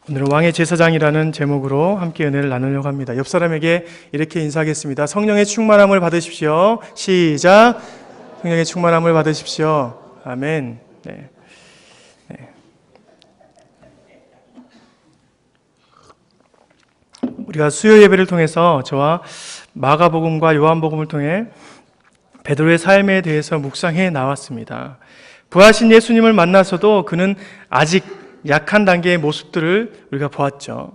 오늘은 왕의 제사장이라는 제목으로 함께 은혜를 나누려고 합니다. 옆 사람에게 이렇게 인사하겠습니다. 성령의 충만함을 받으십시오. 시작. 성령의 충만함을 받으십시오. 아멘. 네. 우리가 수요 예배를 통해서 저와 마가복음과 요한복음을 통해 베드로의 삶에 대해서 묵상해 나왔습니다. 부하신 예수님을 만나서도 그는 아직 약한 단계의 모습들을 우리가 보았죠.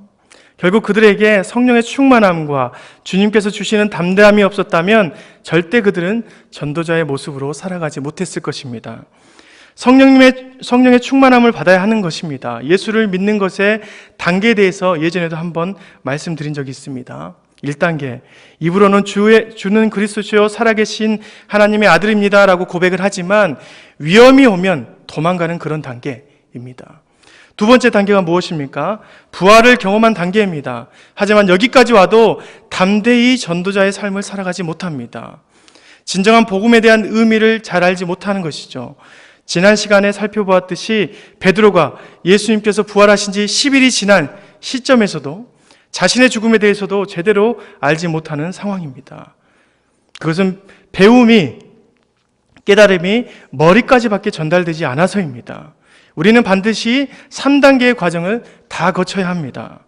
결국 그들에게 성령의 충만함과 주님께서 주시는 담대함이 없었다면 절대 그들은 전도자의 모습으로 살아가지 못했을 것입니다. 성령의 충만함을 받아야 하는 것입니다. 예수를 믿는 것의 단계에 대해서 예전에도 한번 말씀드린 적이 있습니다. 1단계, 입으로는 주는 그리스도시요 살아계신 하나님의 아들입니다 라고 고백을 하지만 위험이 오면 도망가는 그런 단계입니다. 두 번째 단계가 무엇입니까? 부활을 경험한 단계입니다. 하지만 여기까지 와도 담대히 전도자의 삶을 살아가지 못합니다. 진정한 복음에 대한 의미를 잘 알지 못하는 것이죠. 지난 시간에 살펴보았듯이 베드로가 예수님께서 부활하신 지 10일이 지난 시점에서도 자신의 죽음에 대해서도 제대로 알지 못하는 상황입니다. 그것은 배움이, 깨달음이 머리까지밖에 전달되지 않아서입니다. 우리는 반드시 3단계의 과정을 다 거쳐야 합니다.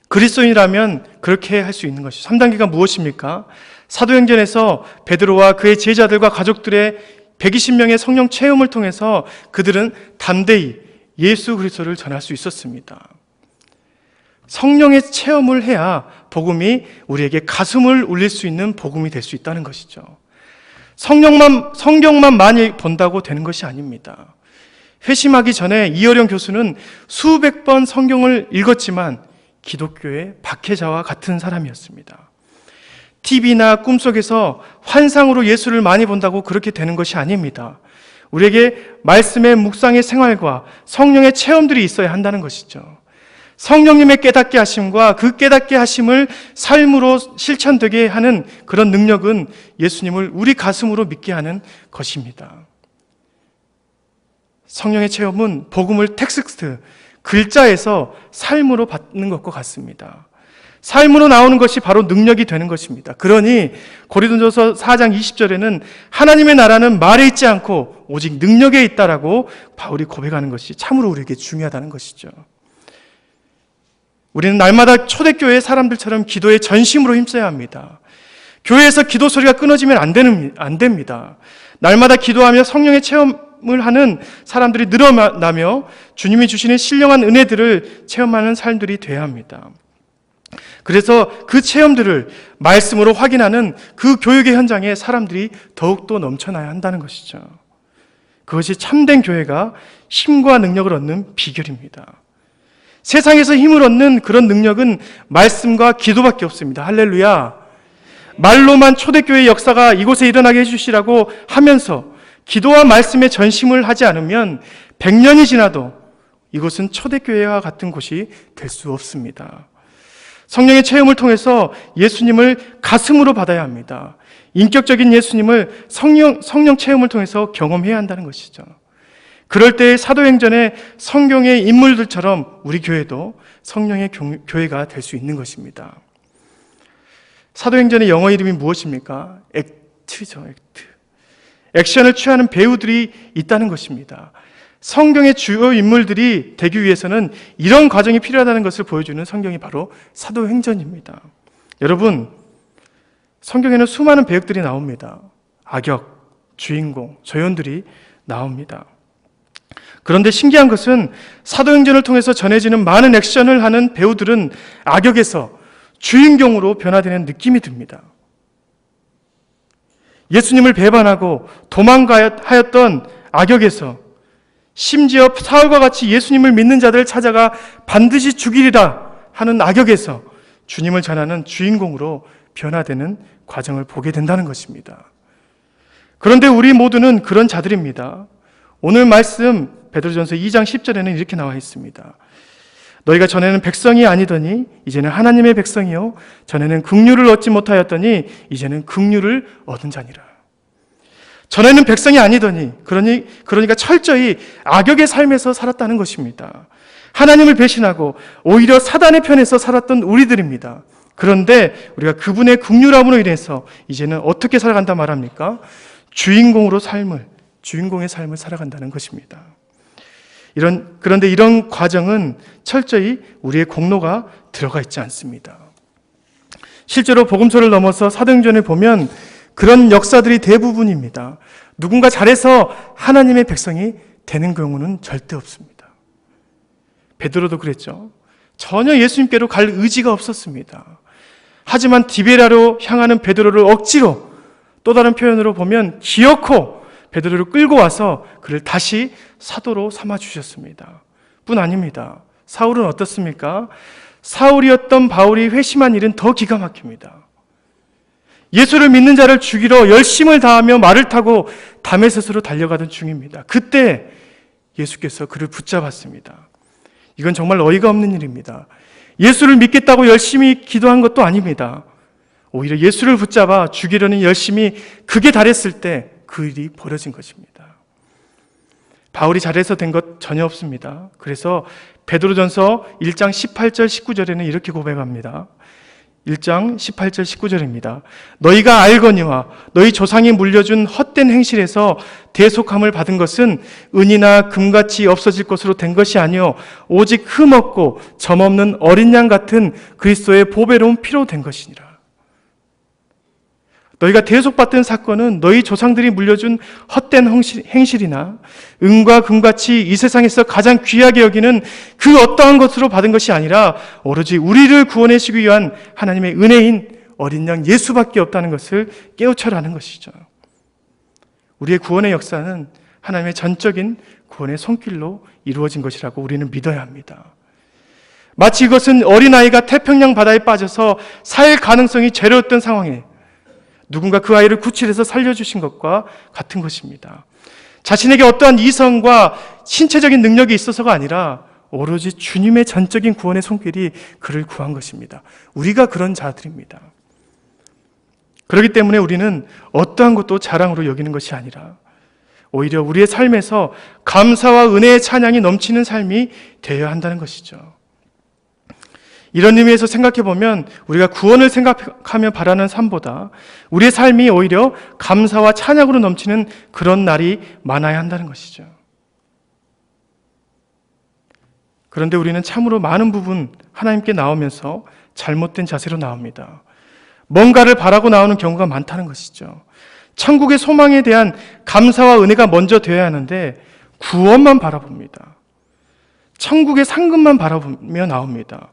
그리스도인이라면 그렇게 할 수 있는 것이죠. 3단계가 무엇입니까? 사도행전에서 베드로와 그의 제자들과 가족들의 120명의 성령 체험을 통해서 그들은 담대히 예수 그리스도를 전할 수 있었습니다. 성령의 체험을 해야 복음이 우리에게 가슴을 울릴 수 있는 복음이 될 수 있다는 것이죠. 성경만 많이 본다고 되는 것이 아닙니다. 회심하기 전에 이어령 교수는 수백 번 성경을 읽었지만 기독교의 박해자와 같은 사람이었습니다. TV나 꿈속에서 환상으로 예수를 많이 본다고 그렇게 되는 것이 아닙니다. 우리에게 말씀의 묵상의 생활과 성령의 체험들이 있어야 한다는 것이죠. 성령님의 깨닫게 하심과 그 깨닫게 하심을 삶으로 실천되게 하는 그런 능력은 예수님을 우리 가슴으로 믿게 하는 것입니다. 성령의 체험은 복음을 텍스트, 글자에서 삶으로 받는 것과 같습니다. 삶으로 나오는 것이 바로 능력이 되는 것입니다. 그러니 고린도전서 4장 20절에는 하나님의 나라는 말에 있지 않고 오직 능력에 있다라고 바울이 고백하는 것이 참으로 우리에게 중요하다는 것이죠. 우리는 날마다 초대교회 사람들처럼 기도에 전심으로 힘써야 합니다. 교회에서 기도 소리가 끊어지면 안 됩니다. 날마다 기도하며 성령의 체험을 하는 사람들이 늘어나며 주님이 주시는 신령한 은혜들을 체험하는 삶들이 되어야 합니다. 그래서 그 체험들을 말씀으로 확인하는 그 교육의 현장에 사람들이 더욱더 넘쳐나야 한다는 것이죠. 그것이 참된 교회가 힘과 능력을 얻는 비결입니다. 세상에서 힘을 얻는 그런 능력은 말씀과 기도밖에 없습니다. 할렐루야. 말로만 초대교회의 역사가 이곳에 일어나게 해주시라고 하면서 기도와 말씀에 전심을 하지 않으면 100년이 지나도 이곳은 초대교회와 같은 곳이 될 수 없습니다. 성령의 체험을 통해서 예수님을 가슴으로 받아야 합니다. 인격적인 예수님을 성령 체험을 통해서 경험해야 한다는 것이죠. 그럴 때 사도행전의 성경의 인물들처럼 우리 교회도 성령의 교회가 될 수 있는 것입니다. 사도행전의 영어 이름이 무엇입니까? 액트죠, 액트. 액션을 취하는 배우들이 있다는 것입니다. 성경의 주요 인물들이 되기 위해서는 이런 과정이 필요하다는 것을 보여주는 성경이 바로 사도행전입니다. 여러분, 성경에는 수많은 배역들이 나옵니다. 악역, 주인공, 조연들이 나옵니다. 그런데 신기한 것은 사도행전을 통해서 전해지는 많은 액션을 하는 배우들은 악역에서 주인공으로 변화되는 느낌이 듭니다. 예수님을 배반하고 도망하였던 악역에서 심지어 사울과 같이 예수님을 믿는 자들을 찾아가 반드시 죽이리라 하는 악역에서 주님을 전하는 주인공으로 변화되는 과정을 보게 된다는 것입니다. 그런데 우리 모두는 그런 자들입니다. 오늘 말씀 베드로전서 2장 10절에는 이렇게 나와 있습니다. 너희가 전에는 백성이 아니더니 이제는 하나님의 백성이요 전에는 긍휼을 얻지 못하였더니 이제는 긍휼을 얻은 자니라. 전에는 백성이 아니더니 그러니까 철저히 악역의 삶에서 살았다는 것입니다. 하나님을 배신하고 오히려 사단의 편에서 살았던 우리들입니다. 그런데 우리가 그분의 긍휼함으로 인해서 이제는 어떻게 살아간다 말합니까? 주인공의 삶을 살아간다는 것입니다. 그런데 이런 과정은 철저히 우리의 공로가 들어가 있지 않습니다. 실제로 복음서를 넘어서 사도행전을 보면 그런 역사들이 대부분입니다. 누군가 잘해서 하나님의 백성이 되는 경우는 절대 없습니다. 베드로도 그랬죠. 전혀 예수님께로 갈 의지가 없었습니다. 하지만 디베라로 향하는 베드로를 억지로, 또 다른 표현으로 보면 기어코 베드로를 끌고 와서 그를 다시 사도로 삼아주셨습니다. 뿐 아닙니다. 사울은 어떻습니까? 사울이었던 바울이 회심한 일은 더 기가 막힙니다. 예수를 믿는 자를 죽이러 열심을 다하며 말을 타고 다메섹으로 달려가던 중입니다. 그때 예수께서 그를 붙잡았습니다. 이건 정말 어이가 없는 일입니다. 예수를 믿겠다고 열심히 기도한 것도 아닙니다. 오히려 예수를 붙잡아 죽이려는 열심이 극에 달했을 때 그 일이 벌어진 것입니다. 바울이 잘해서 된 것 전혀 없습니다. 그래서 베드로전서 1장 18절 19절에는 이렇게 고백합니다. 1장 18절 19절입니다. 너희가 알거니와 너희 조상이 물려준 헛된 행실에서 대속함을 받은 것은 은이나 금같이 없어질 것으로 된 것이 아니요 오직 흠없고 점없는 어린 양 같은 그리스도의 보배로운 피로 된 것이니라. 너희가 대속받던 사건은 너희 조상들이 물려준 헛된 행실이나 은과 금같이 이 세상에서 가장 귀하게 여기는 그 어떠한 것으로 받은 것이 아니라 오로지 우리를 구원하시기 위한 하나님의 은혜인 어린 양 예수밖에 없다는 것을 깨우쳐라는 것이죠. 우리의 구원의 역사는 하나님의 전적인 구원의 손길로 이루어진 것이라고 우리는 믿어야 합니다. 마치 이것은 어린아이가 태평양 바다에 빠져서 살 가능성이 제로였던 상황에 누군가 그 아이를 구출해서 살려주신 것과 같은 것입니다. 자신에게 어떠한 이성과 신체적인 능력이 있어서가 아니라 오로지 주님의 전적인 구원의 손길이 그를 구한 것입니다. 우리가 그런 자들입니다. 그렇기 때문에 우리는 어떠한 것도 자랑으로 여기는 것이 아니라 오히려 우리의 삶에서 감사와 은혜의 찬양이 넘치는 삶이 되어야 한다는 것이죠. 이런 의미에서 생각해보면 우리가 구원을 생각하며 바라는 삶보다 우리의 삶이 오히려 감사와 찬양으로 넘치는 그런 날이 많아야 한다는 것이죠. 그런데 우리는 참으로 많은 부분 하나님께 나오면서 잘못된 자세로 나옵니다. 뭔가를 바라고 나오는 경우가 많다는 것이죠. 천국의 소망에 대한 감사와 은혜가 먼저 되어야 하는데 구원만 바라봅니다. 천국의 상급만 바라보며 나옵니다.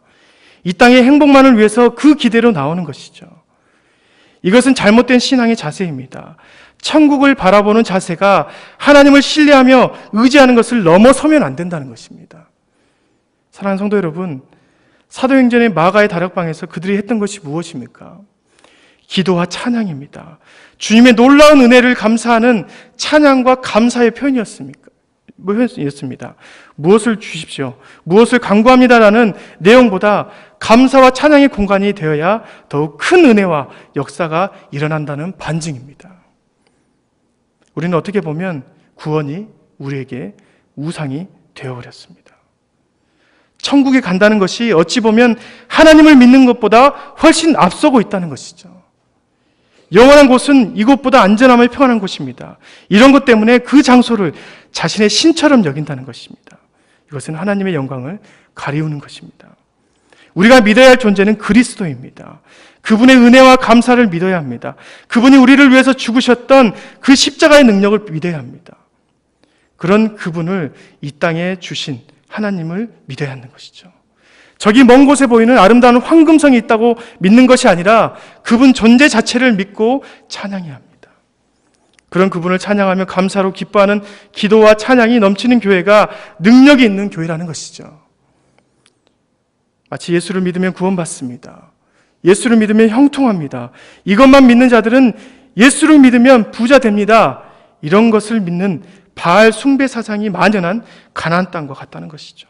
이 땅의 행복만을 위해서 그 기대로 나오는 것이죠. 이것은 잘못된 신앙의 자세입니다. 천국을 바라보는 자세가 하나님을 신뢰하며 의지하는 것을 넘어서면 안 된다는 것입니다. 사랑하는 성도 여러분, 사도행전의 마가의 다락방에서 그들이 했던 것이 무엇입니까? 기도와 찬양입니다. 주님의 놀라운 은혜를 감사하는 찬양과 감사의 표현이었습니다. 무엇을 주십시오, 무엇을 간구합니다라는 내용보다 감사와 찬양의 공간이 되어야 더욱 큰 은혜와 역사가 일어난다는 반증입니다. 우리는 어떻게 보면 구원이 우리에게 우상이 되어버렸습니다. 천국에 간다는 것이 어찌 보면 하나님을 믿는 것보다 훨씬 앞서고 있다는 것이죠. 영원한 곳은 이곳보다 안전함을 표현한 곳입니다. 이런 것 때문에 그 장소를 자신의 신처럼 여긴다는 것입니다. 이것은 하나님의 영광을 가리우는 것입니다. 우리가 믿어야 할 존재는 그리스도입니다. 그분의 은혜와 감사를 믿어야 합니다. 그분이 우리를 위해서 죽으셨던 그 십자가의 능력을 믿어야 합니다. 그런 그분을 이 땅에 주신 하나님을 믿어야 하는 것이죠. 저기 먼 곳에 보이는 아름다운 황금성이 있다고 믿는 것이 아니라 그분 존재 자체를 믿고 찬양해야 합니다. 그런 그분을 찬양하며 감사로 기뻐하는 기도와 찬양이 넘치는 교회가 능력이 있는 교회라는 것이죠. 마치 예수를 믿으면 구원받습니다. 예수를 믿으면 형통합니다. 이것만 믿는 자들은 예수를 믿으면 부자 됩니다. 이런 것을 믿는 바알 숭배 사상이 만연한 가나안 땅과 같다는 것이죠.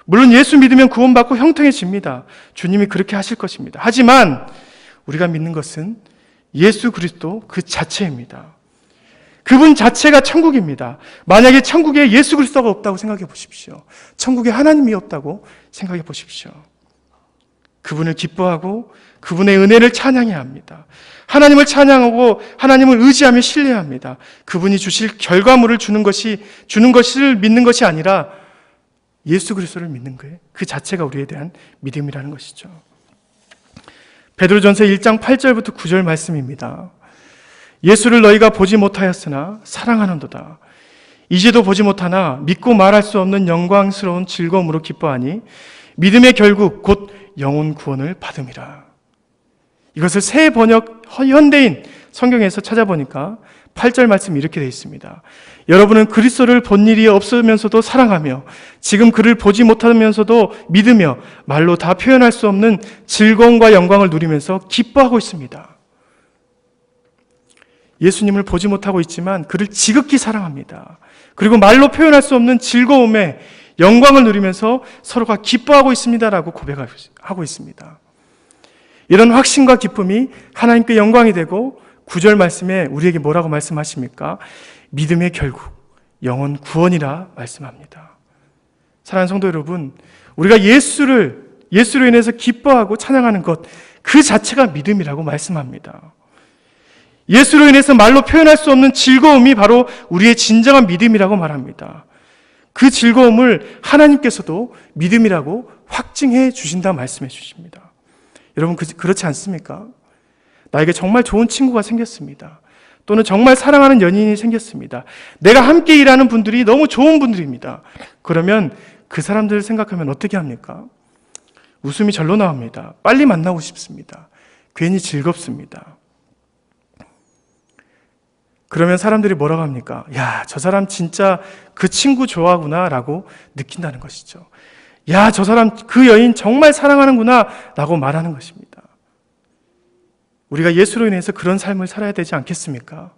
물론 예수 믿으면 구원받고 형통해집니다. 주님이 그렇게 하실 것입니다. 하지만 우리가 믿는 것은 예수 그리스도 그 자체입니다. 그분 자체가 천국입니다. 만약에 천국에 예수 그리스도가 없다고 생각해 보십시오. 천국에 하나님이 없다고 생각해 보십시오. 그분을 기뻐하고 그분의 은혜를 찬양해야 합니다. 하나님을 찬양하고 하나님을 의지하며 신뢰해야 합니다. 그분이 주실 결과물을 주는 것을 믿는 것이 아니라 예수 그리스도를 믿는 거예요. 그 자체가 우리에 대한 믿음이라는 것이죠. 베드로전서 1장 8절부터 9절 말씀입니다. 예수를 너희가 보지 못하였으나 사랑하는도다. 이제도 보지 못하나 믿고 말할 수 없는 영광스러운 즐거움으로 기뻐하니 믿음의 결국 곧 영혼 구원을 받음이라. 이것을 새 번역 현대인 성경에서 찾아보니까 8절 말씀이 이렇게 되어 있습니다. 여러분은 그리스도를 본 일이 없으면서도 사랑하며 지금 그를 보지 못하면서도 믿으며 말로 다 표현할 수 없는 즐거움과 영광을 누리면서 기뻐하고 있습니다. 예수님을 보지 못하고 있지만 그를 지극히 사랑합니다. 그리고 말로 표현할 수 없는 즐거움에 영광을 누리면서 서로가 기뻐하고 있습니다라고 고백하고 있습니다. 이런 확신과 기쁨이 하나님께 영광이 되고 9절 말씀에 우리에게 뭐라고 말씀하십니까? 믿음의 결국, 영혼 구원이라 말씀합니다. 사랑하는 성도 여러분, 우리가 예수로 인해서 기뻐하고 찬양하는 것, 그 자체가 믿음이라고 말씀합니다. 예수로 인해서 말로 표현할 수 없는 즐거움이 바로 우리의 진정한 믿음이라고 말합니다. 그 즐거움을 하나님께서도 믿음이라고 확증해 주신다 말씀해 주십니다. 여러분 그렇지 않습니까? 나에게 정말 좋은 친구가 생겼습니다. 또는 정말 사랑하는 연인이 생겼습니다. 내가 함께 일하는 분들이 너무 좋은 분들입니다. 그러면 그 사람들을 생각하면 어떻게 합니까? 웃음이 절로 나옵니다. 빨리 만나고 싶습니다. 괜히 즐겁습니다. 그러면 사람들이 뭐라고 합니까? 야, 저 사람 진짜 그 친구 좋아하구나 라고 느낀다는 것이죠. 야, 저 사람 그 여인 정말 사랑하는구나 라고 말하는 것입니다. 우리가 예수로 인해서 그런 삶을 살아야 되지 않겠습니까?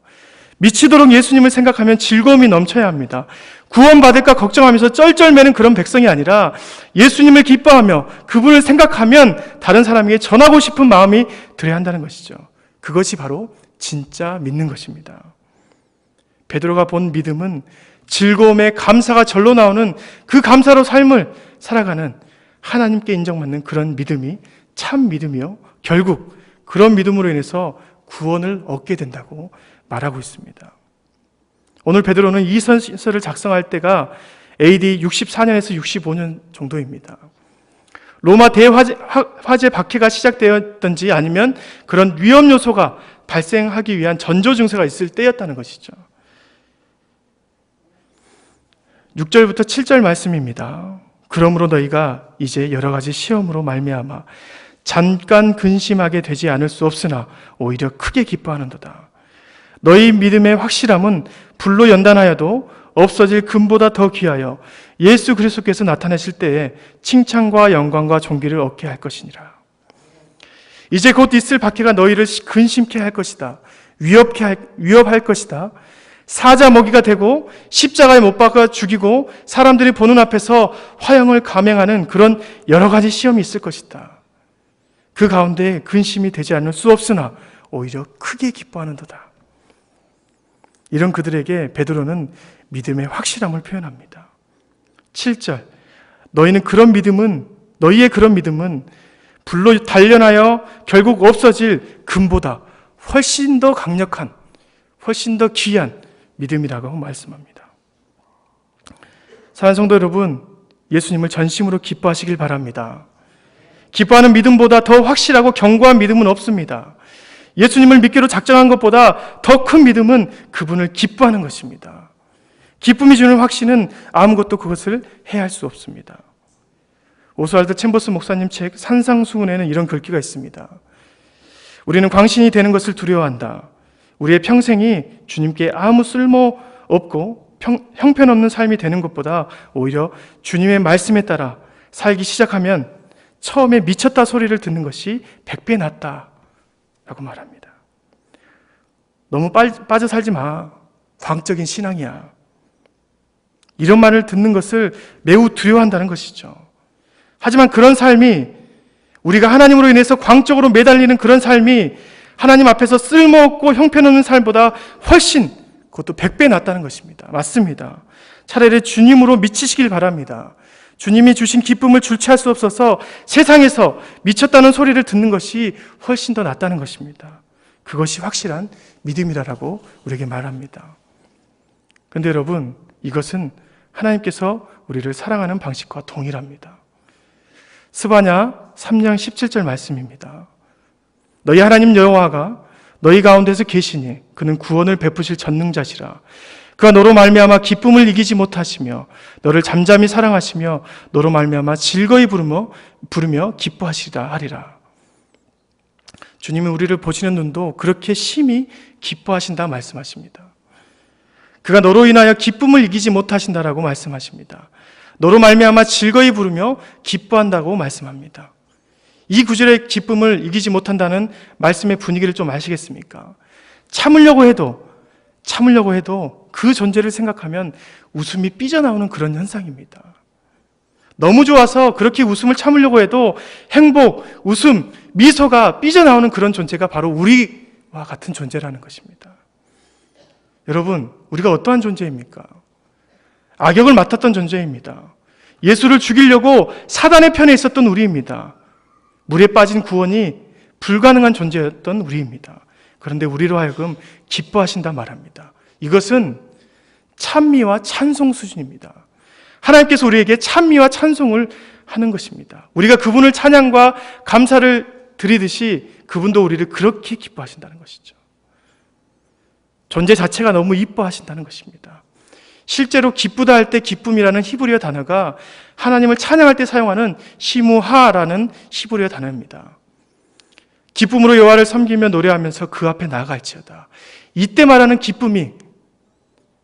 미치도록 예수님을 생각하면 즐거움이 넘쳐야 합니다. 구원받을까 걱정하면서 쩔쩔매는 그런 백성이 아니라 예수님을 기뻐하며 그분을 생각하면 다른 사람에게 전하고 싶은 마음이 들어야 한다는 것이죠. 그것이 바로 진짜 믿는 것입니다. 베드로가 본 믿음은 즐거움에 감사가 절로 나오는 그 감사로 삶을 살아가는 하나님께 인정받는 그런 믿음이 참 믿음이요. 결국 그런 믿음으로 인해서 구원을 얻게 된다고 말하고 있습니다. 오늘 베드로는 이 서신서를 작성할 때가 AD 64년에서 65년 정도입니다. 로마 대화재 박해가 시작되었던지 아니면 그런 위험 요소가 발생하기 위한 전조 증세가 있을 때였다는 것이죠. 6절부터 7절 말씀입니다. 그러므로 너희가 이제 여러 가지 시험으로 말미암아 잠깐 근심하게 되지 않을 수 없으나 오히려 크게 기뻐하는도다. 너희 믿음의 확실함은 불로 연단하여도 없어질 금보다 더 귀하여 예수 그리스도께서 나타나실 때에 칭찬과 영광과 존귀를 얻게 할 것이니라. 이제 곧 있을 박해가 너희를 근심케 할 것이다. 위협할 것이다. 사자 먹이가 되고 십자가에 못 박아 죽이고 사람들이 보는 앞에서 화형을 감행하는 그런 여러 가지 시험이 있을 것이다. 그 가운데 근심이 되지 않을 수 없으나 오히려 크게 기뻐하는도다. 이런 그들에게 베드로는 믿음의 확실함을 표현합니다. 7절 너희의 그런 믿음은 불로 단련하여 결국 없어질 금보다 훨씬 더 강력한, 훨씬 더 귀한 믿음이라고 말씀합니다. 사랑하는 성도 여러분, 예수님을 전심으로 기뻐하시길 바랍니다. 기뻐하는 믿음보다 더 확실하고 견고한 믿음은 없습니다. 예수님을 믿기로 작정한 것보다 더 큰 믿음은 그분을 기뻐하는 것입니다. 기쁨이 주는 확신은 아무것도 그것을 해할 수 없습니다. 오스왈드 챔버스 목사님 책 산상수훈에는 이런 글귀가 있습니다. 우리는 광신이 되는 것을 두려워한다. 우리의 평생이 주님께 아무 쓸모없고 형편없는 삶이 되는 것보다 오히려 주님의 말씀에 따라 살기 시작하면 처음에 미쳤다 소리를 듣는 것이 100배 낫다 라고 말합니다. 너무 빠져 살지 마. 광적인 신앙이야. 이런 말을 듣는 것을 매우 두려워한다는 것이죠. 하지만 그런 삶이 우리가 하나님으로 인해서 광적으로 매달리는 그런 삶이 하나님 앞에서 쓸모없고 형편없는 삶보다 훨씬 그것도 100배 낫다는 것입니다. 맞습니다. 차라리 주님으로 미치시길 바랍니다. 주님이 주신 기쁨을 줄취할 수 없어서 세상에서 미쳤다는 소리를 듣는 것이 훨씬 더 낫다는 것입니다. 그것이 확실한 믿음이라고 우리에게 말합니다. 그런데 여러분, 이것은 하나님께서 우리를 사랑하는 방식과 동일합니다. 스바냐 3장 17절 말씀입니다. 너희 하나님 여호와가 너희 가운데서 계시니 그는 구원을 베푸실 전능자시라. 그가 너로 말미암아 기쁨을 이기지 못하시며 너를 잠잠히 사랑하시며 너로 말미암아 즐거이 부르며 기뻐하시리라 하리라. 주님은 우리를 보시는 눈도 그렇게 심히 기뻐하신다 말씀하십니다. 그가 너로 인하여 기쁨을 이기지 못하신다라고 말씀하십니다. 너로 말미암아 즐거이 부르며 기뻐한다고 말씀합니다. 이 구절의 기쁨을 이기지 못한다는 말씀의 분위기를 좀 아시겠습니까? 참으려고 해도 그 존재를 생각하면 웃음이 삐져나오는 그런 현상입니다. 너무 좋아서 그렇게 웃음을 참으려고 해도 행복, 웃음, 미소가 삐져나오는 그런 존재가 바로 우리와 같은 존재라는 것입니다. 여러분, 우리가 어떠한 존재입니까? 악역을 맡았던 존재입니다. 예수를 죽이려고 사단의 편에 있었던 우리입니다. 물에 빠진 구원이 불가능한 존재였던 우리입니다. 그런데 우리로 하여금 기뻐하신다 말합니다. 이것은 찬미와 찬송 수준입니다. 하나님께서 우리에게 찬미와 찬송을 하는 것입니다. 우리가 그분을 찬양과 감사를 드리듯이 그분도 우리를 그렇게 기뻐하신다는 것이죠. 존재 자체가 너무 이뻐하신다는 것입니다. 실제로 기쁘다 할 때 기쁨이라는 히브리어 단어가 하나님을 찬양할 때 사용하는 시무하라는 히브리어 단어입니다. 기쁨으로 여호와를 섬기며 노래하면서 그 앞에 나아갈지어다. 이때 말하는 기쁨이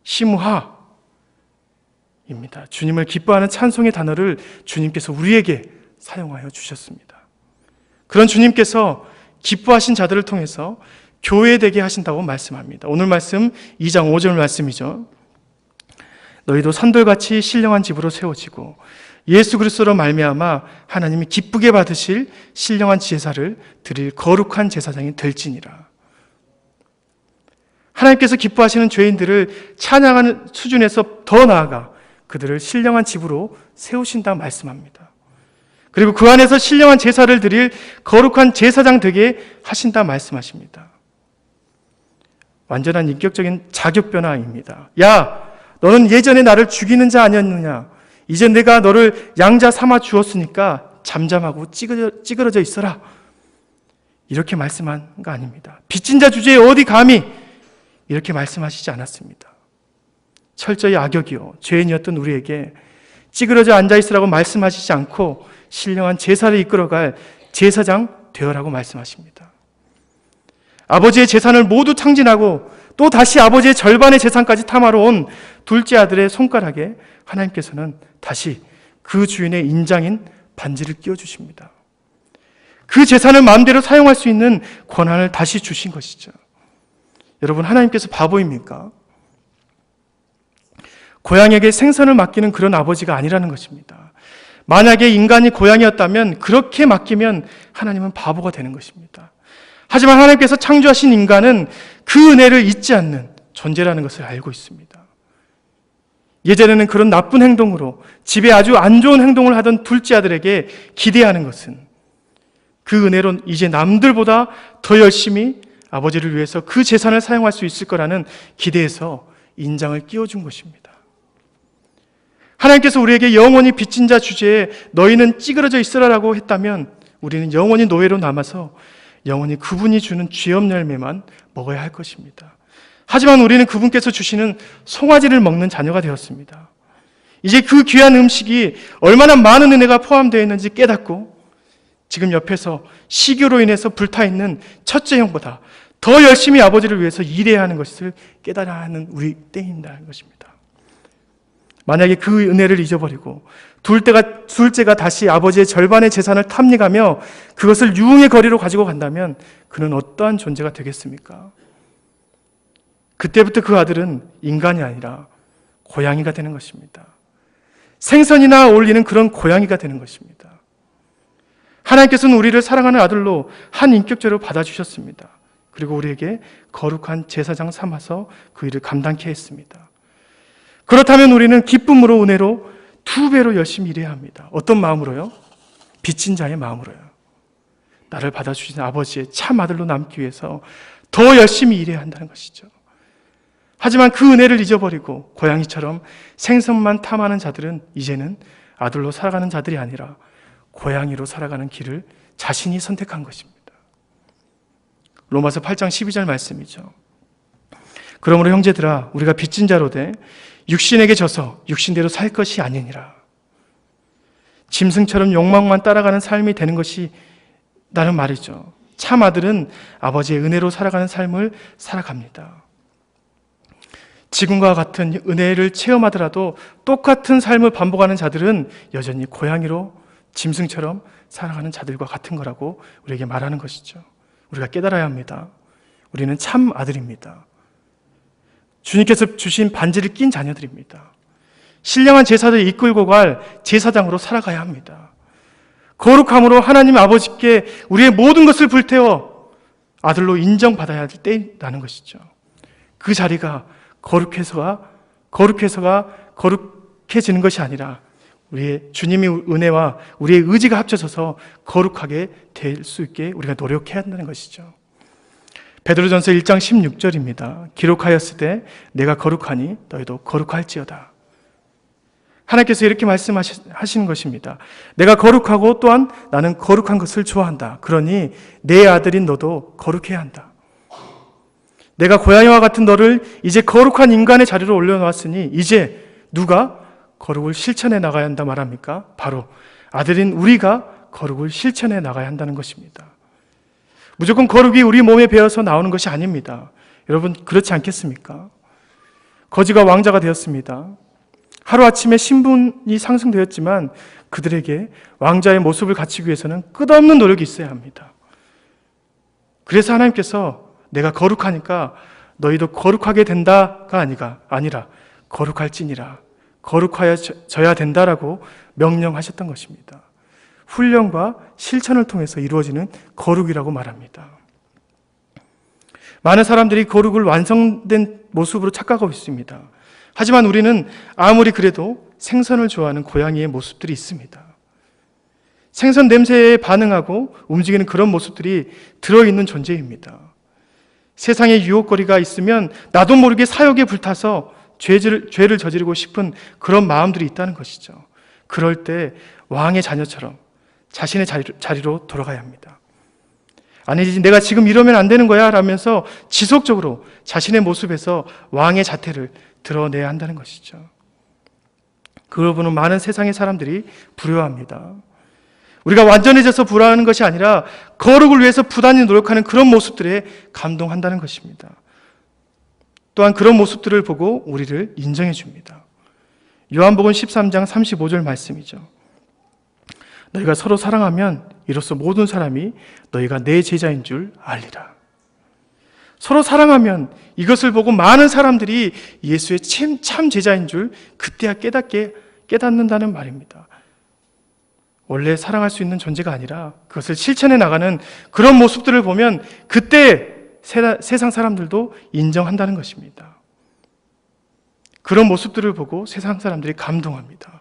시무하입니다. 주님을 기뻐하는 찬송의 단어를 주님께서 우리에게 사용하여 주셨습니다. 그런 주님께서 기뻐하신 자들을 통해서 교회되게 하신다고 말씀합니다. 오늘 말씀 2장 5절 말씀이죠. 너희도 산돌같이 신령한 집으로 세워지고 예수 그리스도로 말미암아 하나님이 기쁘게 받으실 신령한 제사를 드릴 거룩한 제사장이 될지니라. 하나님께서 기뻐하시는 죄인들을 찬양하는 수준에서 더 나아가 그들을 신령한 집으로 세우신다 말씀합니다. 그리고 그 안에서 신령한 제사를 드릴 거룩한 제사장 되게 하신다 말씀하십니다. 완전한 인격적인 자격 변화입니다. 야, 너는 예전에 나를 죽이는 자 아니었느냐? 이제 내가 너를 양자 삼아 주었으니까 잠잠하고 찌그러져 있어라. 이렇게 말씀한 거 아닙니다. 빚진 자 주제에 어디 감히 이렇게 말씀하시지 않았습니다. 철저히 악역이요 죄인이었던 우리에게 찌그러져 앉아있으라고 말씀하시지 않고 신령한 제사를 이끌어갈 제사장 되어라고 말씀하십니다. 아버지의 재산을 모두 탕진하고 또 다시 아버지의 절반의 재산까지 탐하러 온 둘째 아들의 손가락에 하나님께서는 다시 그 주인의 인장인 반지를 끼워주십니다. 그 재산을 마음대로 사용할 수 있는 권한을 다시 주신 것이죠. 여러분, 하나님께서 바보입니까? 고양이에게 생선을 맡기는 그런 아버지가 아니라는 것입니다. 만약에 인간이 고양이였다면 그렇게 맡기면 하나님은 바보가 되는 것입니다. 하지만 하나님께서 창조하신 인간은 그 은혜를 잊지 않는 존재라는 것을 알고 있습니다. 예전에는 그런 나쁜 행동으로 집에 아주 안 좋은 행동을 하던 둘째 아들에게 기대하는 것은 그 은혜로 이제 남들보다 더 열심히 아버지를 위해서 그 재산을 사용할 수 있을 거라는 기대에서 인장을 끼워준 것입니다. 하나님께서 우리에게 영원히 빚진 자 주제에 너희는 찌그러져 있으라라고 했다면 우리는 영원히 노예로 남아서 영원히 그분이 주는 죄업 열매만 먹어야 할 것입니다. 하지만 우리는 그분께서 주시는 송아지를 먹는 자녀가 되었습니다. 이제 그 귀한 음식이 얼마나 많은 은혜가 포함되어 있는지 깨닫고 지금 옆에서 식욕으로 인해서 불타있는 첫째 형보다 더 열심히 아버지를 위해서 일해야 하는 것을 깨달아야 하는 우리 때인다는 것입니다. 만약에 그 은혜를 잊어버리고 둘째가 다시 아버지의 절반의 재산을 탐닉하며 그것을 유흥의 거리로 가지고 간다면 그는 어떠한 존재가 되겠습니까? 그때부터 그 아들은 인간이 아니라 고양이가 되는 것입니다. 생선이나 어울리는 그런 고양이가 되는 것입니다. 하나님께서는 우리를 사랑하는 아들로 한 인격체로 받아주셨습니다. 그리고 우리에게 거룩한 제사장 삼아서 그 일을 감당케 했습니다. 그렇다면 우리는 기쁨으로 은혜로 2배로 열심히 일해야 합니다. 어떤 마음으로요? 빚진 자의 마음으로요. 나를 받아주신 아버지의 참 아들로 남기 위해서 더 열심히 일해야 한다는 것이죠. 하지만 그 은혜를 잊어버리고 고양이처럼 생선만 탐하는 자들은 이제는 아들로 살아가는 자들이 아니라 고양이로 살아가는 길을 자신이 선택한 것입니다. 로마서 8장 12절 말씀이죠. 그러므로 형제들아 우리가 빚진 자로 돼 육신에게 져서 육신대로 살 것이 아니니라. 짐승처럼 욕망만 따라가는 삶이 되는 것이 라는 말이죠. 참 아들은 아버지의 은혜로 살아가는 삶을 살아갑니다. 지금과 같은 은혜를 체험하더라도 똑같은 삶을 반복하는 자들은 여전히 고양이로 짐승처럼 살아가는 자들과 같은 거라고 우리에게 말하는 것이죠. 우리가 깨달아야 합니다. 우리는 참 아들입니다. 주님께서 주신 반지를 낀 자녀들입니다. 신령한 제사를 이끌고 갈 제사장으로 살아가야 합니다. 거룩함으로 하나님 아버지께 우리의 모든 것을 불태워 아들로 인정받아야 할 때라는 것이죠. 그 자리가 거룩해지는 것이 아니라 우리의 주님의 은혜와 우리의 의지가 합쳐져서 거룩하게 될 수 있게 우리가 노력해야 한다는 것이죠. 베드로전서 1장 16절입니다. 기록하였을 때 내가 거룩하니 너희도 거룩할지어다. 하나님께서 이렇게 말씀하시는 것입니다. 내가 거룩하고 또한 나는 거룩한 것을 좋아한다. 그러니 내 아들인 너도 거룩해야 한다. 내가 고양이와 같은 너를 이제 거룩한 인간의 자리로 올려놓았으니 이제 누가 거룩을 실천해 나가야 한다 말합니까? 바로 아들인 우리가 거룩을 실천해 나가야 한다는 것입니다. 무조건 거룩이 우리 몸에 배어서 나오는 것이 아닙니다. 여러분 그렇지 않겠습니까? 거지가 왕자가 되었습니다. 하루아침에 신분이 상승되었지만 그들에게 왕자의 모습을 갖추기 위해서는 끝없는 노력이 있어야 합니다. 그래서 하나님께서 내가 거룩하니까 너희도 거룩하게 된다가 아니라 거룩할지니라, 거룩하여져야 된다라고 명령하셨던 것입니다. 훈련과 실천을 통해서 이루어지는 거룩이라고 말합니다. 많은 사람들이 거룩을 완성된 모습으로 착각하고 있습니다. 하지만 우리는 아무리 그래도 생선을 좋아하는 고양이의 모습들이 있습니다. 생선 냄새에 반응하고 움직이는 그런 모습들이 들어있는 존재입니다. 세상에 유혹거리가 있으면 나도 모르게 사욕에 불타서 죄를 저지르고 싶은 그런 마음들이 있다는 것이죠. 그럴 때 왕의 자녀처럼 자신의 자리로 돌아가야 합니다. 아니지 내가 지금 이러면 안 되는 거야 라면서 지속적으로 자신의 모습에서 왕의 자태를 드러내야 한다는 것이죠. 그걸 보는 많은 세상의 사람들이 부러워합니다. 우리가 완전해져서 부러워하는 것이 아니라 거룩을 위해서 부단히 노력하는 그런 모습들에 감동한다는 것입니다. 또한 그런 모습들을 보고 우리를 인정해 줍니다. 요한복음 13장 35절 말씀이죠. 너희가 서로 사랑하면 이로써 모든 사람이 너희가 내 제자인 줄 알리라. 서로 사랑하면 이것을 보고 많은 사람들이 예수의 참 제자인 줄 그때야 깨닫는다는 말입니다. 원래 사랑할 수 있는 존재가 아니라 그것을 실천해 나가는 그런 모습들을 보면 그때 세상 사람들도 인정한다는 것입니다. 그런 모습들을 보고 세상 사람들이 감동합니다.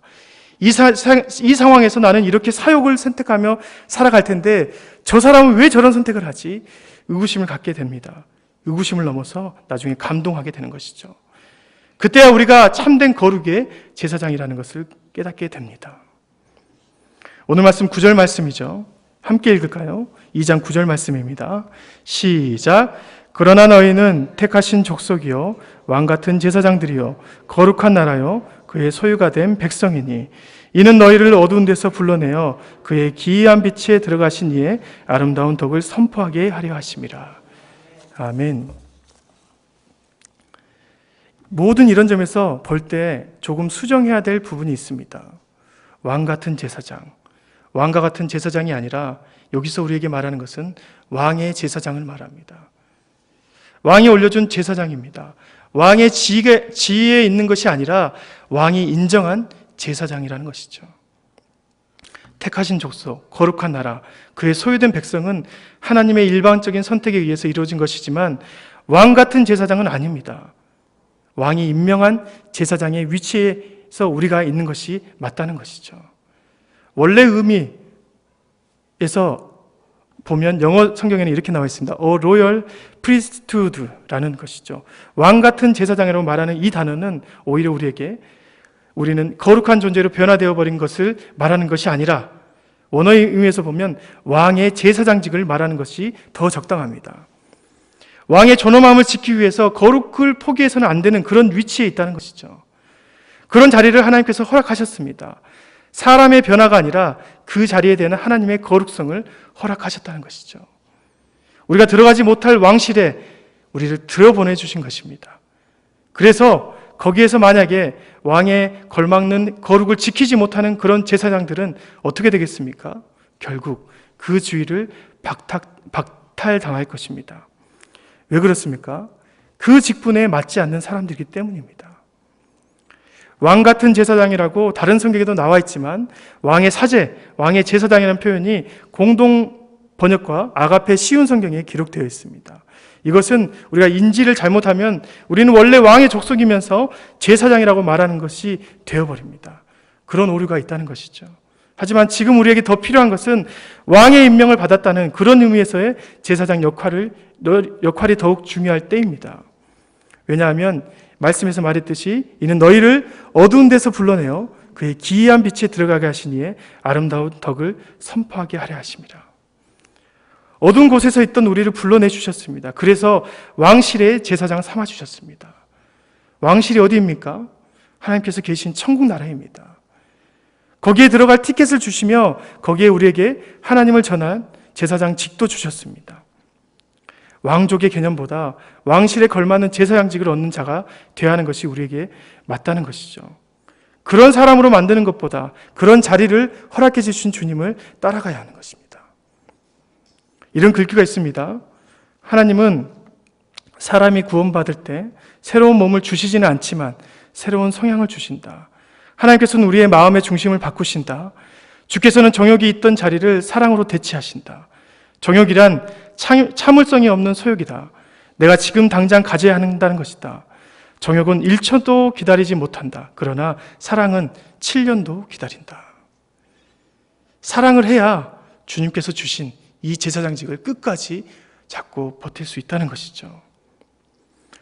이 상황에서 나는 이렇게 사욕을 선택하며 살아갈 텐데 저 사람은 왜 저런 선택을 하지? 의구심을 갖게 됩니다. 의구심을 넘어서 나중에 감동하게 되는 것이죠. 그때야 우리가 참된 거룩의 제사장이라는 것을 깨닫게 됩니다. 오늘 말씀 9절 말씀이죠. 함께 읽을까요? 2장 9절 말씀입니다. 시작. 그러나 너희는 택하신 족속이요 왕같은 제사장들이요 거룩한 나라요 그의 소유가 된 백성이니 이는 너희를 어두운 데서 불러내어 그의 기이한 빛에 들어가신 이의 아름다운 덕을 선포하게 하려 하심이라. 아멘. 모든 이런 점에서 볼 때 조금 수정해야 될 부분이 있습니다. 왕같은 제사장, 왕과 같은 제사장이 아니라 여기서 우리에게 말하는 것은 왕의 제사장을 말합니다. 왕이 올려준 제사장입니다. 왕의 지위에 있는 것이 아니라 왕이 인정한 제사장이라는 것이죠. 택하신 족속, 거룩한 나라, 그의 소유된 백성은 하나님의 일방적인 선택에 의해서 이루어진 것이지만 왕 같은 제사장은 아닙니다. 왕이 임명한 제사장의 위치에서 우리가 있는 것이 맞다는 것이죠. 원래 의미에서 보면 영어 성경에는 이렇게 나와 있습니다. A royal priesthood라는 것이죠. 왕 같은 제사장이라고 말하는 이 단어는 오히려 우리는 거룩한 존재로 변화되어 버린 것을 말하는 것이 아니라 원어의 의미에서 보면 왕의 제사장직을 말하는 것이 더 적당합니다. 왕의 존엄함을 지키기 위해서 거룩을 포기해서는 안 되는 그런 위치에 있다는 것이죠. 그런 자리를 하나님께서 허락하셨습니다. 사람의 변화가 아니라 그 자리에 대한 하나님의 거룩성을 허락하셨다는 것이죠. 우리가 들어가지 못할 왕실에 우리를 들여보내 주신 것입니다. 그래서 거기에서 만약에 왕에 걸맞는 거룩을 지키지 못하는 그런 제사장들은 어떻게 되겠습니까? 결국 그 주의를 박탈당할 것입니다. 왜 그렇습니까? 그 직분에 맞지 않는 사람들이기 때문입니다. 왕 같은 제사장이라고 다른 성경에도 나와 있지만 왕의 사제, 왕의 제사장이라는 표현이 공동 번역과 아가페 쉬운 성경에 기록되어 있습니다. 이것은 우리가 인지를 잘못하면 우리는 원래 왕의 족속이면서 제사장이라고 말하는 것이 되어버립니다. 그런 오류가 있다는 것이죠. 하지만 지금 우리에게 더 필요한 것은 왕의 임명을 받았다는 그런 의미에서의 제사장 역할이 더욱 중요할 때입니다. 왜냐하면 말씀에서 말했듯이 이는 너희를 어두운 데서 불러내어 그의 기이한 빛에 들어가게 하시니에 아름다운 덕을 선포하게 하려 하심이라. 어두운 곳에서 있던 우리를 불러내 주셨습니다. 그래서 왕실의 제사장 삼아 주셨습니다. 왕실이 어디입니까? 하나님께서 계신 천국 나라입니다. 거기에 들어갈 티켓을 주시며 거기에 우리에게 하나님을 전한 제사장 직도 주셨습니다. 왕족의 개념보다 왕실에 걸맞는 제사장직을 얻는 자가 되어야 하는 것이 우리에게 맞다는 것이죠. 그런 사람으로 만드는 것보다 그런 자리를 허락해 주신 주님을 따라가야 하는 것입니다. 이런 글귀가 있습니다. 하나님은 사람이 구원받을 때 새로운 몸을 주시지는 않지만 새로운 성향을 주신다. 하나님께서는 우리의 마음의 중심을 바꾸신다. 주께서는 정욕이 있던 자리를 사랑으로 대체하신다. 정욕이란 참을성이 없는 소욕이다. 내가 지금 당장 가져야 한다는 것이다. 정욕은 1초도 기다리지 못한다. 그러나 사랑은 7년도 기다린다. 사랑을 해야 주님께서 주신 이 제사장직을 끝까지 잡고 버틸 수 있다는 것이죠.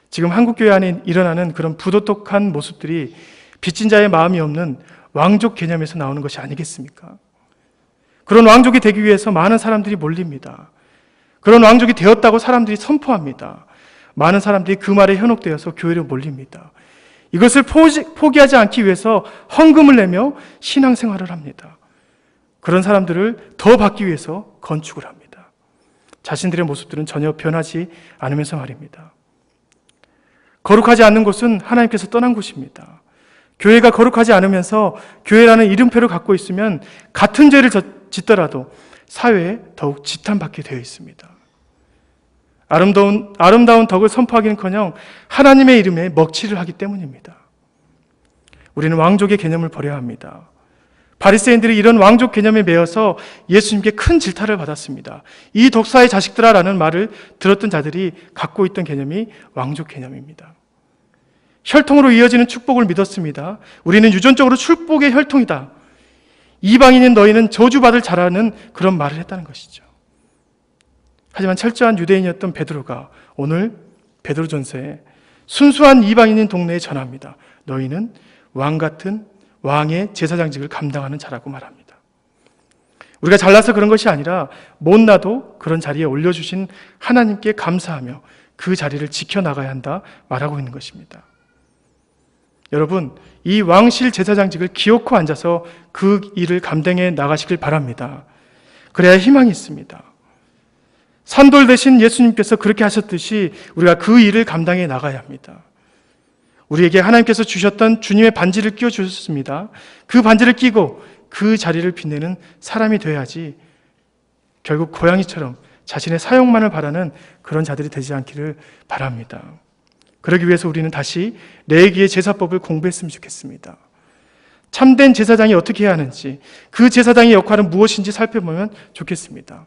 지금 한국교회 안에 일어나는 그런 부도덕한 모습들이 빚진 자의 마음이 없는 왕족 개념에서 나오는 것이 아니겠습니까? 그런 왕족이 되기 위해서 많은 사람들이 몰립니다. 그런 왕족이 되었다고 사람들이 선포합니다. 많은 사람들이 그 말에 현혹되어서 교회로 몰립니다. 이것을 포기하지 않기 위해서 헌금을 내며 신앙생활을 합니다. 그런 사람들을 더 받기 위해서 건축을 합니다. 자신들의 모습들은 전혀 변하지 않으면서 말입니다. 거룩하지 않는 곳은 하나님께서 떠난 곳입니다. 교회가 거룩하지 않으면서 교회라는 이름표를 갖고 있으면 같은 죄를 짓더라도 사회에 더욱 지탄받게 되어 있습니다. 아름다운 덕을 선포하기는커녕 하나님의 이름에 먹칠을 하기 때문입니다. 우리는 왕족의 개념을 버려야 합니다. 바리새인들이 이런 왕족 개념에 매여서 예수님께 큰 질타를 받았습니다. 이 독사의 자식들아라는 말을 들었던 자들이 갖고 있던 개념이 왕족 개념입니다. 혈통으로 이어지는 축복을 믿었습니다. 우리는 유전적으로 축복의 혈통이다. 이방인인 너희는 저주받을 자라는 그런 말을 했다는 것이죠. 하지만 철저한 유대인이었던 베드로가 오늘 베드로전서에 순수한 이방인인 동네에 전합니다. 너희는 왕 같은 왕의 제사장직을 감당하는 자라고 말합니다. 우리가 잘나서 그런 것이 아니라 못나도 그런 자리에 올려주신 하나님께 감사하며 그 자리를 지켜나가야 한다 말하고 있는 것입니다. 여러분, 이 왕실 제사장직을 기어코 앉아서 그 일을 감당해 나가시길 바랍니다. 그래야 희망이 있습니다. 산돌 대신 예수님께서 그렇게 하셨듯이 우리가 그 일을 감당해 나가야 합니다. 우리에게 하나님께서 주셨던 주님의 반지를 끼워주셨습니다. 그 반지를 끼고 그 자리를 빛내는 사람이 되어야지 결국 고양이처럼 자신의 사용만을 바라는 그런 자들이 되지 않기를 바랍니다. 그러기 위해서 우리는 다시 레위기의 제사법을 공부했으면 좋겠습니다. 참된 제사장이 어떻게 해야 하는지, 그 제사장의 역할은 무엇인지 살펴보면 좋겠습니다.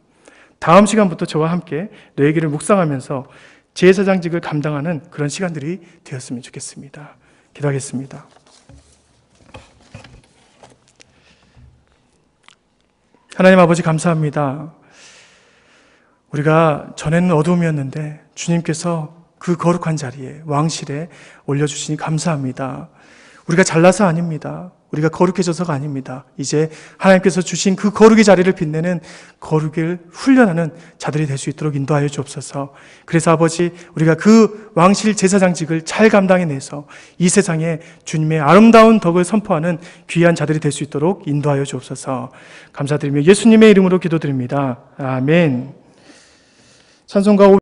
다음 시간부터 저와 함께 너에게를 묵상하면서 제사장직을 감당하는 그런 시간들이 되었으면 좋겠습니다. 기도하겠습니다. 하나님 아버지 감사합니다. 우리가 전에는 어둠이었는데 주님께서 그 거룩한 자리에, 왕실에 올려주시니 감사합니다. 우리가 잘나서 아닙니다. 우리가 거룩해져서가 아닙니다. 이제 하나님께서 주신 그 거룩의 자리를 빛내는 거룩을 훈련하는 자들이 될 수 있도록 인도하여 주옵소서. 그래서 아버지, 우리가 그 왕실 제사장직을 잘 감당해내서 이 세상에 주님의 아름다운 덕을 선포하는 귀한 자들이 될 수 있도록 인도하여 주옵소서. 감사드리며 예수님의 이름으로 기도드립니다. 아멘. 찬송가